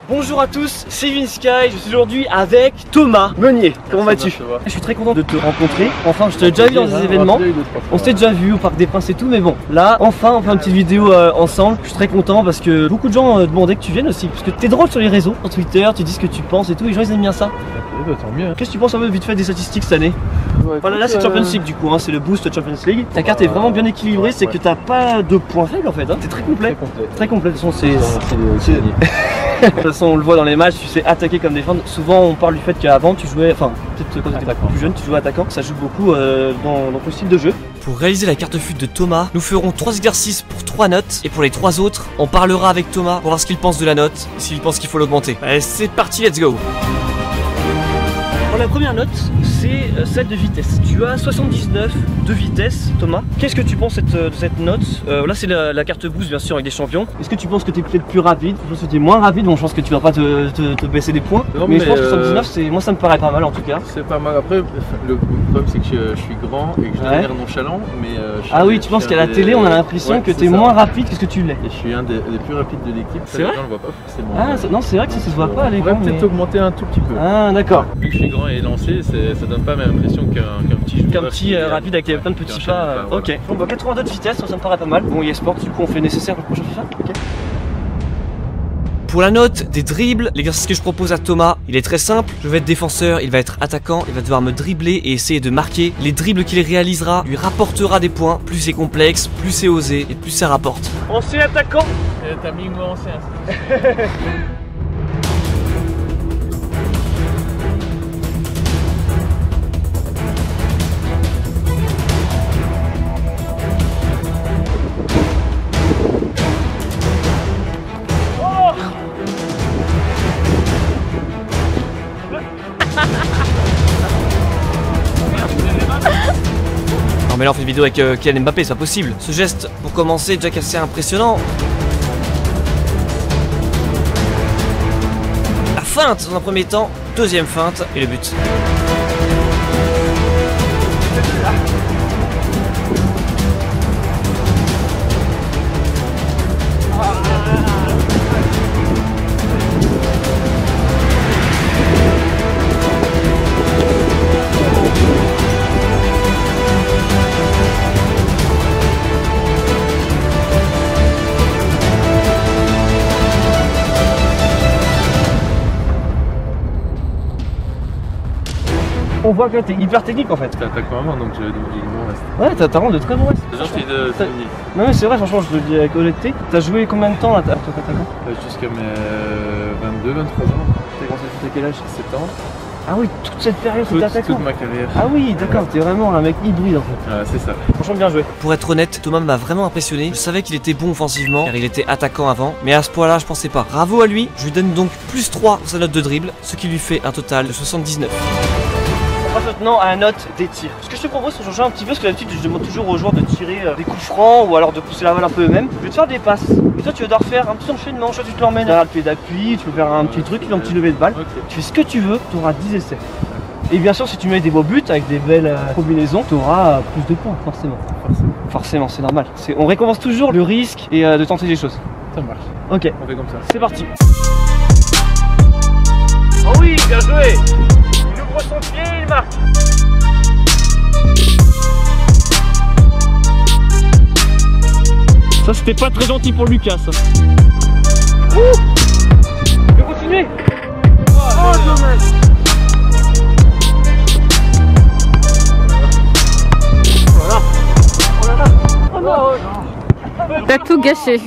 Bonjour à tous, c'est Vinsky, je suis aujourd'hui avec Thomas Meunier. Comment vas-tu? Je suis très content de te rencontrer. Enfin, je t'ai déjà vu dans des événements. On s'était déjà vu au Parc des Princes et tout, mais bon, là, enfin, on fait une petite vidéo ensemble. Je suis très content parce que beaucoup de gens demandaient que tu viennes aussi. Parce que t'es drôle sur les réseaux, sur Twitter, tu dis ce que tu penses et tout, les gens ils aiment bien ça. Ok, bah tant mieux. Qu'est-ce que tu penses un peu vite fait des statistiques cette année? Voilà, là c'est Champions League du coup, hein, c'est le boost Champions League. Ta carte est vraiment bien équilibrée, c'est que t'as pas de points faibles en fait, hein. T'es très complet. Très complet, de toute façon c'est... De toute façon on le voit dans les matchs, tu sais attaquer comme défendre. Souvent on parle du fait qu'avant tu jouais, enfin peut-être quand tu étais plus jeune tu jouais attaquant. Ça joue beaucoup dans ton style de jeu. Pour réaliser la carte FUT de Thomas, nous ferons 3 exercices pour 3 notes. Et pour les 3 autres, on parlera avec Thomas pour voir ce qu'il pense de la note, s'il pense qu'il faut l'augmenter. Allez c'est parti, let's go. Pour la première note, c'est celle de vitesse. Tu as 79 de vitesse, Thomas. Qu'est-ce que tu penses de cette note? Là, c'est la carte boost, bien sûr, avec des champions. Est-ce que tu penses que tu es peut-être plus rapide? Je pense que tu es moins rapide. Bon, je pense que tu vas pas te baisser des points. Non, mais je pense que 79, moi, ça me paraît pas mal en tout cas. C'est pas mal. Après, le problème, c'est que je suis grand et que je dois l'air nonchalant. Mais ah oui, tu penses qu'à la télé, on a l'impression que tu es moins rapide que ce que tu l'es. Et je suis un des plus rapides de l'équipe. C'est vrai? Les gens le voient pas forcément. Ah, non, c'est vrai que ça se voit pas à l'écran. On va peut-être augmenter un tout petit peu. Ah, d'accord. Vu que je suis grand et lancé, ça donne pas même l'impression qu'un petit rapide avec plein de petits pas. Ok. Bon, bah 82 de vitesse, ça me paraît pas mal. Bon, eSport, du coup, on fait le nécessaire pour le prochain FIFA. Ok. Pour la note des dribbles, l'exercice que je propose à Thomas, il est très simple. Je vais être défenseur, il va être attaquant, il va devoir me dribbler et essayer de marquer. Les dribbles qu'il réalisera lui rapportera des points. Plus c'est complexe, plus c'est osé et plus ça rapporte. Ancien attaquant. T'as mis moi ancien. Non mais là on fait une vidéo avec Kylian Mbappé, c'est pas possible. Ce geste pour commencer est déjà assez impressionnant. La feinte dans un premier temps, deuxième feinte et le but. On voit que là t'es hyper technique en fait. T'es attaquant avant donc j'avais oublié le bon reste. Ouais, t'as vraiment de très bons restes. C'est gentil de souligner. Non mais c'est vrai, franchement, je le dis avec honnêteté. T'as joué combien de temps là, toi attaquant? Jusqu'à mes 22-23 ans. T'as commencé à quel âge? 7 ans. Ah oui, toute cette période c'était attaquant. Toute ma carrière. Ah oui, d'accord, t'es vraiment un mec hybride en fait. Ouais, c'est ça. Franchement bien joué. Pour être honnête, Thomas m'a vraiment impressionné. Je savais qu'il était bon offensivement car il était attaquant avant, mais à ce point là je pensais pas. Bravo à lui, je lui donne donc plus 3 pour sa note de dribble, ce qui lui fait un total de 79. On passe maintenant à la note des tirs. Ce que je te propose, c'est de changer un petit peu, parce que d'habitude je demande toujours aux joueurs de tirer des coups francs ou alors de pousser la balle un peu eux-mêmes. Je vais te faire des passes. Et toi tu vas devoir faire un petit enchaînement, soit tu te l'emmènes derrière le pied d'appui, tu peux faire un petit truc, un petit lever de balle. Tu fais ce que tu veux, tu auras 10 essais. Et bien sûr si tu mets des beaux buts avec des belles combinaisons, tu auras plus de points forcément. Forcément, c'est normal. On récompense toujours le risque et de tenter des choses. Ça marche. Ok, on fait comme ça. C'est parti. Oh oui, bien joué. Il ouvre son pied, il marque. Ça c'était pas très gentil pour Lucas ça. Ouh, je vais continuer. Oh dommage. Voilà. Oh là là. Oh non. T'as tout gâché.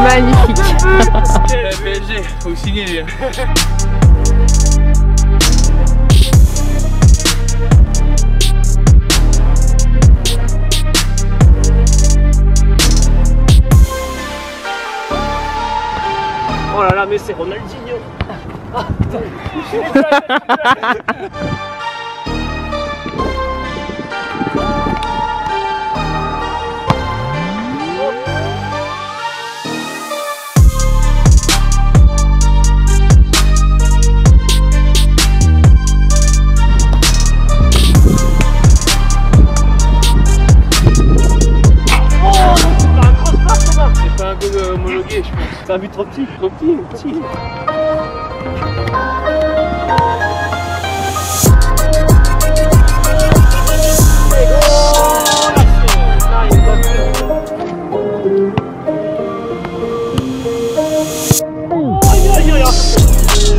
Magnifique. PSG, faut signer lui. Oh là là, mais c'est Ronaldinho. Ah, C'est un but trop petit. Trop petit.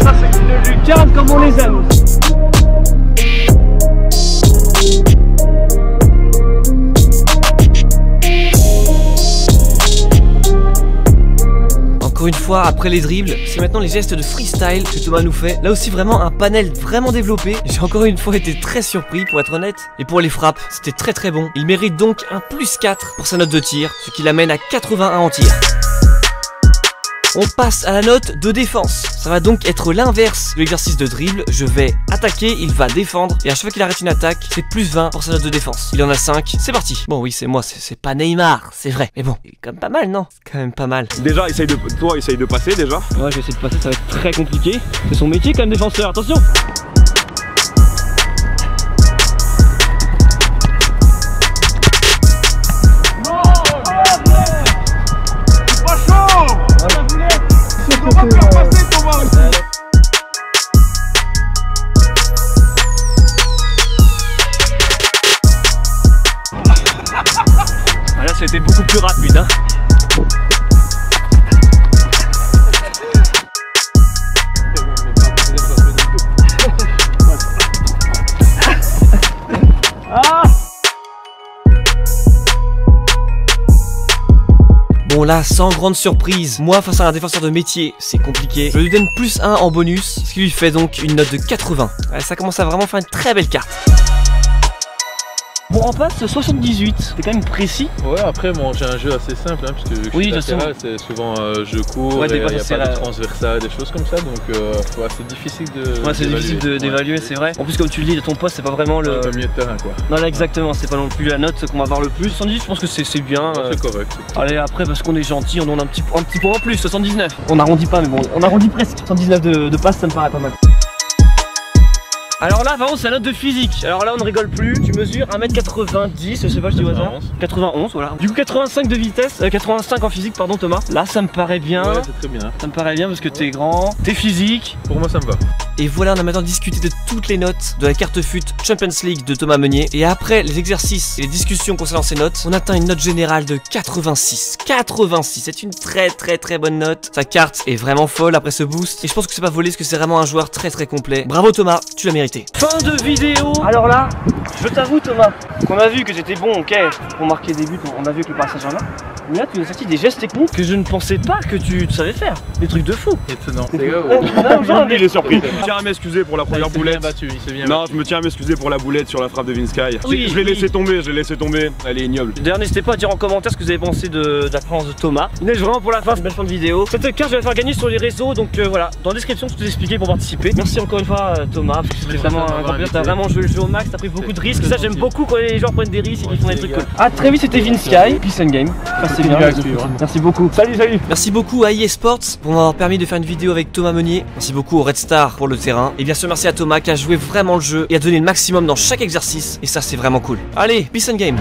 Ça c'est une lucarne comme on les aime. Encore une fois, après les dribbles, c'est maintenant les gestes de freestyle que Thomas nous fait. Là aussi vraiment un panel vraiment développé. J'ai encore une fois été très surpris pour être honnête. Et pour les frappes, c'était très bon. Il mérite donc un +4 pour sa note de tir, ce qui l'amène à 81 en tir. On passe à la note de défense. Ça va donc être l'inverse de l'exercice de dribble. Je vais attaquer, il va défendre. Et à chaque fois qu'il arrête une attaque, c'est +20 pour sa note de défense. Il en a 5, c'est parti. Bon oui, c'est moi, c'est pas Neymar, c'est vrai. Mais bon, c'est quand même pas mal, non? C'est quand même pas mal. Déjà, essaye de passer déjà. Ouais, j'essaie de passer, ça va être très compliqué. C'est son métier quand même, défenseur, attention. Ah là, c'était beaucoup plus rapide, hein. Ah! Bon là, sans grande surprise, moi face à un défenseur de métier, c'est compliqué. Je lui donne +1 en bonus, ce qui lui fait donc une note de 80. Ouais, ça commence à vraiment faire une très belle carte. Bon, en passe 78, c'est quand même précis. Ouais, après, bon, j'ai un jeu assez simple, hein, puisque je suis latéral, c'est souvent je cours, ouais, et il n'y a pas de transversal, des choses comme ça, donc ouais, c'est difficile de. Ouais, c'est difficile d'évaluer, c'est vrai. En plus, comme tu le dis, de ton poste, c'est pas vraiment le milieu de terrain, quoi. Non, là, exactement, c'est pas non plus la note qu'on va avoir le plus. 70, je pense que c'est bien. C'est correct. Allez, après, parce qu'on est gentil, on en a un petit point en plus, 79. On n'arrondit pas, mais bon, on arrondit presque. 79 de passe, ça me paraît pas mal. Alors là, vraiment, c'est la note de physique. Alors là, on ne rigole plus. Tu mesures 1m90, je sais pas, je dis au hasard. 91, voilà. Du coup, 85 de vitesse, 85 en physique, pardon, Thomas. Là, ça me paraît bien. Ouais, c'est très bien. Ça me paraît bien parce que t'es grand, t'es physique. Pour moi, ça me va. Et voilà, on a maintenant discuté de toutes les notes de la carte FUT Champions League de Thomas Meunier. Et après les exercices et les discussions concernant ces notes, on atteint une note générale de 86. 86, c'est une très bonne note. Sa carte est vraiment folle après ce boost. Et je pense que c'est pas volé parce que c'est vraiment un joueur très complet. Bravo Thomas, tu l'as mérité. Fin de vidéo. Alors là, je t'avoue Thomas, qu'on a vu que j'étais bon, ok, pour marquer des buts, on a vu que le Paris Saint-Germain. Mais là, tu as sorti des gestes techniques que je ne pensais pas que tu savais faire. Des trucs de fou. Étonnant. Il est surpris. Je tiens à m'excuser pour la première boulette. Non, je me tiens à m'excuser pour la boulette sur la frappe de Vince Sky. Oui, je l'ai laissé tomber, elle est ignoble. D'ailleurs, n'hésitez pas à dire en commentaire ce que vous avez pensé de la présence de Thomas. Il neige vraiment pour la fin, c'est une belle fin de vidéo. Cette carte, je vais la faire gagner sur les réseaux, donc voilà, dans la description, tout est expliqué pour participer. Merci encore une fois, Thomas, parce que c'était vraiment un grand plaisir. T'as vraiment joué le jeu au max, t'as pris beaucoup de risques. Ça, j'aime beaucoup quand les joueurs prennent des risques et qu'ils font des trucs cool. Ah, très vite, c'était Vince Sky, Peace and Game. C'est bien. Merci beaucoup. Salut. Merci beaucoup à EA Sports pour m'avoir permis de faire une vidéo avec Thomas Meunier. Merci beaucoup au Red Star pour le terrain. Et bien sûr, merci à Thomas qui a joué vraiment le jeu et a donné le maximum dans chaque exercice. Et ça, c'est vraiment cool. Allez, Peace and Game.